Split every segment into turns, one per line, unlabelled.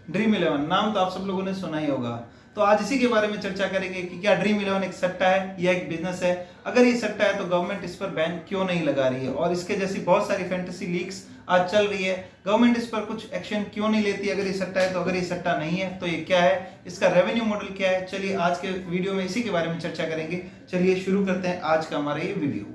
Dream eleven नाम तो आप सब लोगों ने सुना ही होगा। तो आज इसी के बारे में चर्चा करेंगे कि क्या ड्रीम इलेवन एक सट्टा है या एक बिजनेस है। अगर ये सट्टा है तो गवर्नमेंट इस पर बैन क्यों नहीं लगा रही है, और इसके जैसी बहुत सारी फैंटेसी लीक्स आज चल रही है, गवर्नमेंट इस पर कुछ एक्शन क्यों नहीं लेती। अगर ये सट्टा है तो, अगर ये सट्टा नहीं है तो ये क्या है, इसका रेवेन्यू मॉडल क्या है। चलिए आज के वीडियो में इसी के बारे में चर्चा करेंगे। चलिए शुरू करते हैं आज का हमारा ये वीडियो।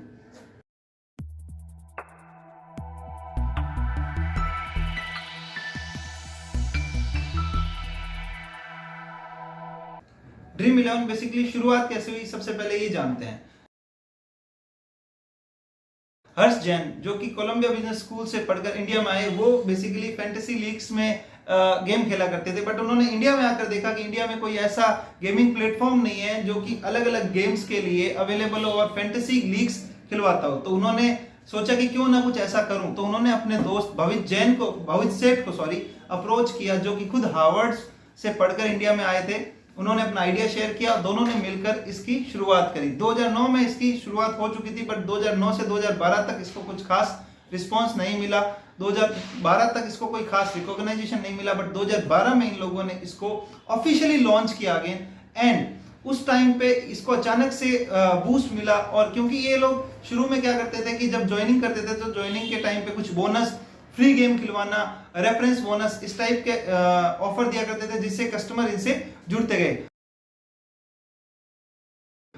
ड्रीम इलेवन बेसिकली शुरुआत कैसे हुई, सबसे पहले ये जानते हैं। हर्ष जैन जो कि कोलंबिया बिजनेस स्कूल से पढ़कर इंडिया में आए, वो बेसिकली फैंटेसी लीग्स में गेम खेला करते थे, बट उन्होंने इंडिया में आकर देखा कि इंडिया में कोई ऐसा गेमिंग प्लेटफॉर्म नहीं है जो कि अलग अलग गेम्स के लिए अवेलेबल हो और फैंटेसी लीग्स खिलवाता हो। तो उन्होंने सोचा कि क्यों ना कुछ ऐसा करूं। तो उन्होंने अपने दोस्त भवित सेठ को अप्रोच किया, जो कि खुद हार्वर्ड से पढ़कर इंडिया में आए थे। उन्होंने अपना आइडिया शेयर किया, दोनों ने मिलकर इसकी शुरुआत करी। 2009 में इसकी शुरुआत हो चुकी थी, बट 2009 से 2012 तक इसको कुछ खास रिस्पांस नहीं मिला। 2012 तक इसको कोई खास रिकॉग्नाइजेशन नहीं मिला, बट 2012 में इन लोगों ने इसको ऑफिशियली लॉन्च किया अगेन। एंड उस टाइम पे इसको अचानक से बूस्ट मिला। और क्योंकि ये लोग शुरू में क्या करते थे कि जब ज्वाइनिंग करते थे तो ज्वाइनिंग के टाइम पे कुछ बोनस, फ्री गेम खिलवाना, रेफरेंस बोनस, इस टाइप के ऑफर दिया करते थे, जिससे कस्टमर इनसे जुड़ते गए।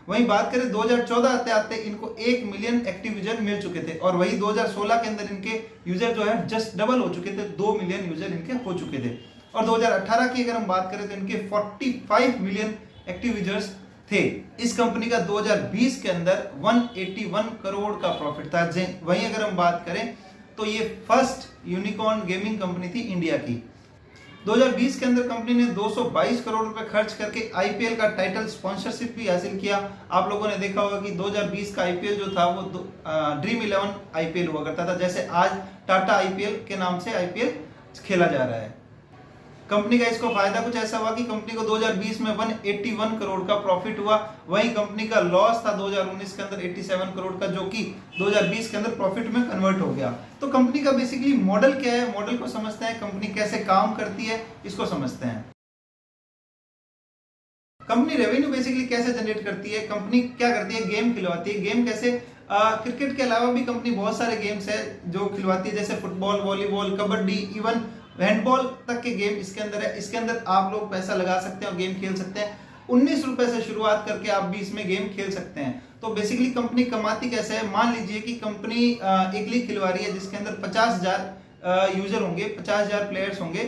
वहीं बात करें 2014 आते आते इनको 1 मिलियन एक्टिव यूजर मिल चुके थे, और वही 2016 के अंदर इनके यूजर जो है जस्ट डबल हो चुके थे, 2 मिलियन यूजर इनके हो चुके थे। और 2018 की अगर हम बात करें तो इनके 45 मिलियन एक्टिव यूजर्स थे। इस कंपनी का 2020 के अंदर 181 करोड़ का प्रॉफिट था। वहीं अगर हम बात करें तो ये फर्स्ट यूनिकॉर्न गेमिंग कंपनी थी इंडिया की। 2020 के अंदर कंपनी ने 222 करोड़ रुपए खर्च करके आईपीएल का टाइटल स्पॉन्सरशिप भी हासिल किया। आप लोगों ने देखा होगा कि 2020 का आईपीएल जो था वो ड्रीम इलेवन आईपीएल हुआ करता था, जैसे आज टाटा आईपीएल के नाम से आईपीएल खेला जा रहा है। कंपनी का इसको फायदा कुछ ऐसा हुआ कि कंपनी को 2020 में 181 करोड़ का प्रॉफिट हुआ। वहीं कंपनी का लॉस था 2019 के अंदर 87 करोड़ का, जो कि 2020 के अंदर प्रॉफिट में कन्वर्ट हो गया। तो कंपनी का बेसिकली मॉडल क्या है, मॉडल को समझते हैं, कंपनी कैसे काम करती है इसको समझते हैं। कंपनी रेवेन्यू बेसिकली कैसे जनरेट करती है, कंपनी क्या करती है, गेम खिलवाती है। गेम कैसे, क्रिकेट के अलावा भी कंपनी बहुत सारे गेम्स है जो खिलवाती है, जैसे football, volleyball, kabaddi, even handball तक के गेम इसके अंदर है। इसके अंदर आप लोग पैसा लगा सकते हैं और गेम खेल सकते हैं। 19 रुपए से शुरुआत करके आप भी इसमें गेम खेल सकते हैं। तो बेसिकली कंपनी कमाती कैसे है, मान लीजिए कि कंपनी एक लीग खिलवा रही है जिसके अंदर 50,000 यूजर होंगे, 50,000 प्लेयर्स होंगे,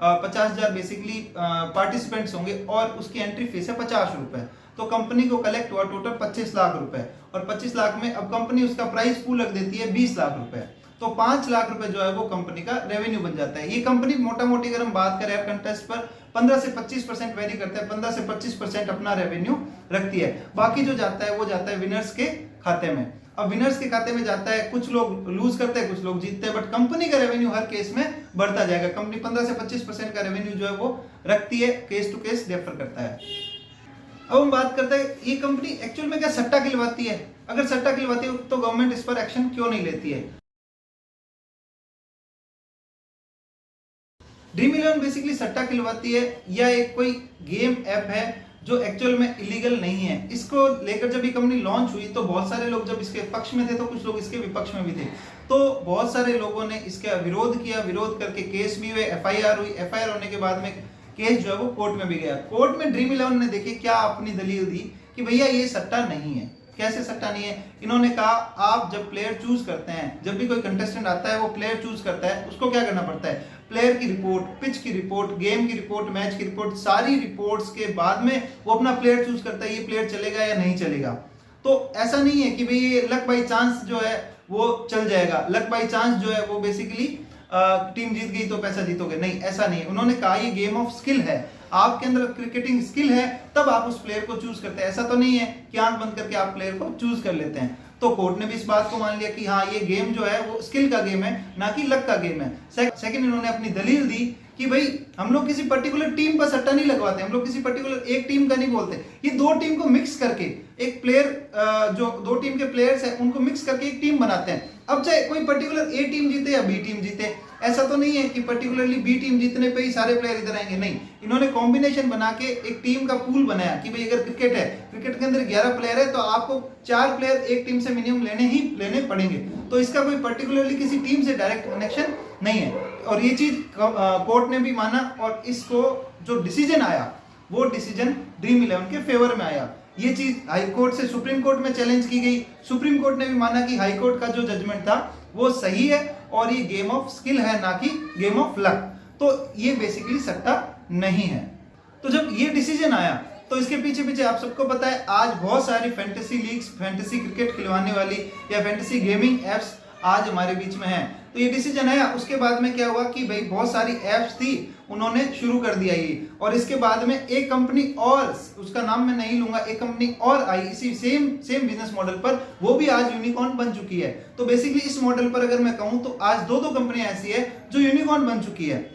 50,000 बेसिकली पार्टिसिपेंट्स होंगे, और उसकी एंट्री फीस है 50 रुपए। तो कंपनी को कलेक्ट हुआ टोटल 25 लाख रुपए, और 25 लाख में अब कंपनी उसका प्राइस पूल रख देती है 20 लाख रुपए। तो 5 लाख रुपए जो है वो कंपनी का रेवेन्यू बन जाता है। ये कंपनी मोटा मोटी अगर हम बात करें कंटेस्ट पर 15 से 25% वेरी करता है, 15 से 25% अपना रेवेन्यू रखती है। बाकी जो जाता है वो जाता है विनर्स के खाते में। अब विनर्स के खाते में जाता है, कुछ लोग लूज करते हैं, कुछ लोग जीतते हैं, बट कंपनी का रेवेन्यू हर केस में बढ़ता जाएगा। कंपनी 15 से 25% का रेवेन्यू जो है वो रखती है, केस टू केस डिफर करता है। अब हम बात करते हैं ये कंपनी एक्चुअल में क्या सट्टा खिलवाती है। अगर सट्टा खिलवाती है तो गवर्नमेंट इस पर एक्शन क्यों नहीं लेती है। ड्रीम इलेवन बेसिकली सट्टा खिलवाती है या एक कोई गेम ऐप है जो एक्चुअल में इलीगल नहीं है। इसको लेकर जब ये कंपनी लॉन्च हुई तो बहुत सारे लोग जब इसके पक्ष में थे तो कुछ लोग इसके विपक्ष में भी थे। तो बहुत सारे लोगों ने इसका विरोध किया, विरोध करके केस भी हुए, एफआईआर हुई। एफआईआर होने के बाद में केस जो है वो कोर्ट में भी गया। कोर्ट में ड्रीम इलेवन ने देखिए क्या अपनी दलील दी कि भैया ये सट्टा नहीं है। कैसे सट्टा नहीं है, इन्होंने कहा आप जब प्लेयर चूज करते हैं, जब भी कोई कंटेस्टेंट आता है वो प्लेयर चूज करता है, उसको क्या करना पड़ता है, प्लेयर की रिपोर्ट, पिच की रिपोर्ट, गेम की रिपोर्ट, मैच की रिपोर्ट, सारी रिपोर्ट्स के बाद में वो अपना प्लेयर चूज करता है, ये प्लेयर चलेगा या नहीं चलेगा। तो ऐसा नहीं है कि भाई ये लक बाई चांस जो है वो चल जाएगा, लक बाई चांस जो है वो बेसिकली टीम जीत गई तो पैसा जीतोगे, नहीं, ऐसा नहीं है। उन्होंने कहा ये गेम ऑफ स्किल है, आपके अंदर क्रिकेटिंग स्किल है तब आप उस प्लेयर को चूज करते हैं। ऐसा तो नहीं है कि आंख बंद करके आप प्लेयर को चूज कर लेते हैं। तो कोर्ट ने भी इस बात को मान लिया कि हाँ ये गेम जो है वो स्किल का गेम है, ना कि लक का गेम है। सेकंड इन्होंने अपनी दलील दी कि भाई हम लोग किसी पर्टिकुलर टीम पर सट्टा नहीं लगवाते, हम लोग किसी पर्टिकुलर एक टीम का नहीं बोलते, ये दो टीम को मिक्स करके एक प्लेयर जो दो टीम के प्लेयर्स हैं उनको मिक्स करके एक टीम बनाते हैं। अब चाहे कोई पर्टिकुलर ए टीम जीते या बी टीम जीते, ऐसा तो नहीं है कि पर्टिकुलरली बी टीम जीतने पे ही सारे प्लेयर इधर आएंगे, नहीं, इन्होंने कॉम्बिनेशन बना के एक टीम का पूल बनाया कि भाई अगर क्रिकेट है, क्रिकेट के अंदर 11 प्लेयर है तो आपको 4 प्लेयर एक टीम से मिनिमम लेने पड़ेंगे। तो इसका कोई पर्टिकुलरली किसी टीम से डायरेक्ट कनेक्शन नहीं है, और ये चीज कोर्ट ने भी माना, और इसको जो डिसीजन आया वो डिसीजन ड्रीम 11 के फेवर में आया। ये चीज हाई कोर्ट से सुप्रीम कोर्ट में चैलेंज की गई, सुप्रीम कोर्ट ने भी माना कि हाई कोर्ट का जो जजमेंट था वो सही है और ये गेम ऑफ स्किल है ना कि गेम ऑफ लक, तो ये बेसिकली सट्टा नहीं है। तो जब ये डिसीजन आया तो इसके पीछे आप सबको पता है आज बहुत सारी फैंटेसी लीग्स, फैंटेसी क्रिकेट खिलवाने वाली या फैंटेसी गेमिंग एप्स आज हमारे बीच में है। तो ये डिसीजन आया, उसके बाद में क्या हुआ कि भाई बहुत सारी एप्स थी उन्होंने शुरू कर दिया ये, और इसके बाद में एक कंपनी और, उसका नाम मैं नहीं लूंगा, एक कंपनी और आई इसी सेम बिजनेस मॉडल पर, वो भी आज यूनिकॉर्न बन चुकी है। तो बेसिकली इस मॉडल पर अगर मैं कहूं तो आज दो कंपनियां ऐसी है जो यूनिकॉर्न बन चुकी है।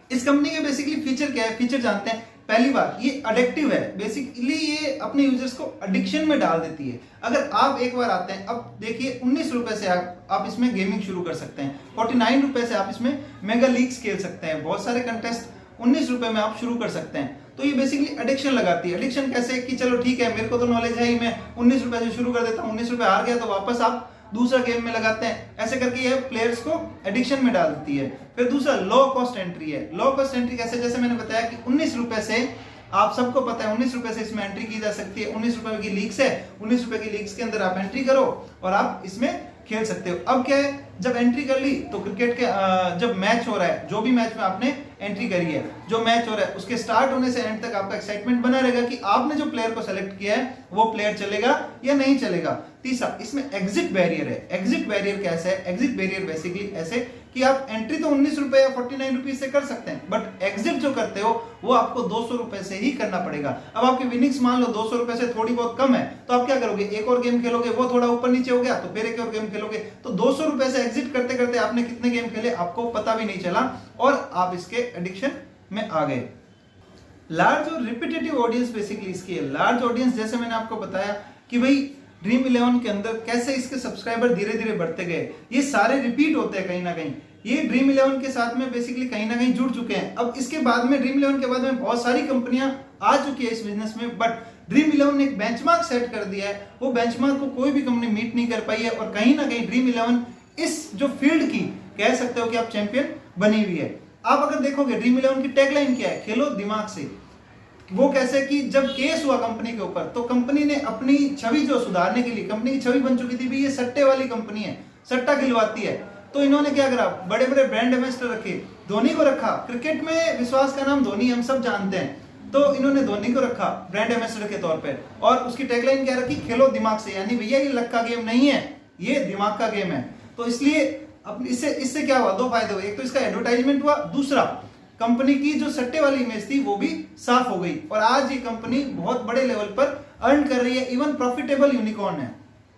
इस कंपनी के बेसिकली फीचर क्या है, फीचर जानते हैं। पहली बात, ये एडिक्टिव है, बेसिकली ये अपने यूजर्स को एडिक्शन में डाल देती है। अगर आप एक बार आते हैं, अब देखिए 19 रुपए से आप इसमें गेमिंग शुरू कर सकते हैं, 49 रुपए से आप इसमें मेगा लीग्स खेल सकते हैं, बहुत सारे कंटेस्ट 19 रुपए में आप शुरू कर सकते हैं। तो ये बेसिकली एडिक्शन लगाती है। एडिक्शन कैसे कि चलो ठीक है, मेरे को तो नॉलेज है ही, मैं 19 रुपए से शुरू कर देता हूँ, 19 रुपए हार गया तो वापस आप दूसरा गेम में लगाते हैं, ऐसे करके ये प्लेयर्स को एडिक्शन में डाल देती है। फिर दूसरा लो कॉस्ट एंट्री है। लो कॉस्ट एंट्री कैसे, जैसे मैंने बताया कि 19 रुपए से आप सबको पता है 19 रुपए से इसमें एंट्री की जा सकती है। 19 रुपए की लीग्स है, 19 रुपए की लीग्स के अंदर आप एंट्री करो और आप इसमें खेल सकते हो। अब क्या है, जब एंट्री कर ली तो क्रिकेट के जब मैच हो रहा है, जो भी मैच में आपने एंट्री करी है, जो मैच हो रहा है उसके स्टार्ट होने से एंड तक आपका एक्साइटमेंट बना रहेगा कि आपने जो प्लेयर को सेलेक्ट किया है वो प्लेयर चलेगा या नहीं चलेगा। तीसरा, इसमें एग्जिट बैरियर है। एग्जिट बैरियर कैसे है, एग्जिट बैरियर बेसिकली ऐसे कि आप एंट्री तो 19 रुपए या 49 रुपीज से कर सकते हैं, बट एग्जिट जो करते हो वो आपको 200 रुपए से ही करना पड़ेगा। अब आपकी विनिंग्स मान लो 200 रुपए से थोड़ी बहुत कम है, तो आप क्या करोगे, एक और गेम खेलोगे, वो थोड़ा ऊपर नीचे हो गया तो फिर एक और गेम खेलोगे, तो 200 रुपए से एग्जिट करते करते आपने कितने गेम खेले आपको पता भी नहीं चला और आप इसके एडिक्शन में आ गए। लार्ज और रिपीटेटिव ऑडियंस बेसिकली इसकी है। लार्ज ऑडियंस, जैसे मैंने आपको बताया कि भाई ड्रीम 11 के अंदर कैसे इसके सब्सक्राइबर धीरे धीरे बढ़ते गए, ये सारे रिपीट होते हैं कहीं ना कहीं, ये ड्रीम 11 के साथ में बेसिकली कहीं ना कहीं जुड़ चुके हैं। अब इसके बाद में ड्रीम 11 के बाद में बहुत सारी कंपनियां आ चुकी है इस बिजनेस में, बट ड्रीम 11 ने एक बेंचमार्क सेट कर दिया है, वो बेंचमार्क को कोई भी कंपनी मीट नहीं कर पाई है, और कहीं ना कहीं ड्रीम 11 इस जो फील्ड की कह सकते हो कि आप चैंपियन बनी हुई है। आप अगर देखोगे ड्रीम 11 की टैगलाइन क्या है, खेलो दिमाग से। वो कैसे कि जब केस हुआ कंपनी के ऊपर तो कंपनी ने अपनी छवि जो सुधारने के लिए, कंपनी की छवि बन चुकी थी भी ये सट्टे वाली कंपनी है, सट्टा खिलवाती है, तो इन्होंने क्या करा, बड़े बड़े ब्रांड एम्बेसडर रखे, धोनी को रखा, क्रिकेट में विश्वास का नाम धोनी हम सब जानते हैं, तो इन्होंने धोनी को रखा ब्रांड एम्बेसडर के तौर पर, और उसकी टैगलाइन क्या रखी, खेलो दिमाग से, यानी भैया ये लक का गेम नहीं है, ये दिमाग का गेम है। तो इसलिए अब इससे क्या हुआ, दो फायदे हुए, एक तो इसका एडवर्टाइजमेंट हुआ, दूसरा कंपनी की जो सट्टे वाली इमेज थी वो भी साफ हो गई, और आज ये कंपनी बहुत बड़े लेवल पर अर्न कर रही है, इवन प्रॉफिटेबल यूनिकॉर्न है।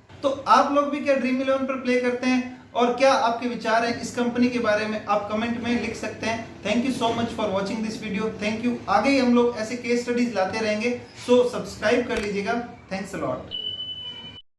तो आप लोग भी क्या ड्रीम 11 पर प्ले करते हैं, और क्या आपके विचार हैं इस कंपनी के बारे में, आप कमेंट में लिख सकते हैं। Thank you so much for watching this video, thank you. आगे ही हम लोग ऐसे केस स्टडीज लाते रहेंगे, सो सब्सक्राइब कर लीजिएगा। Thanks a lot.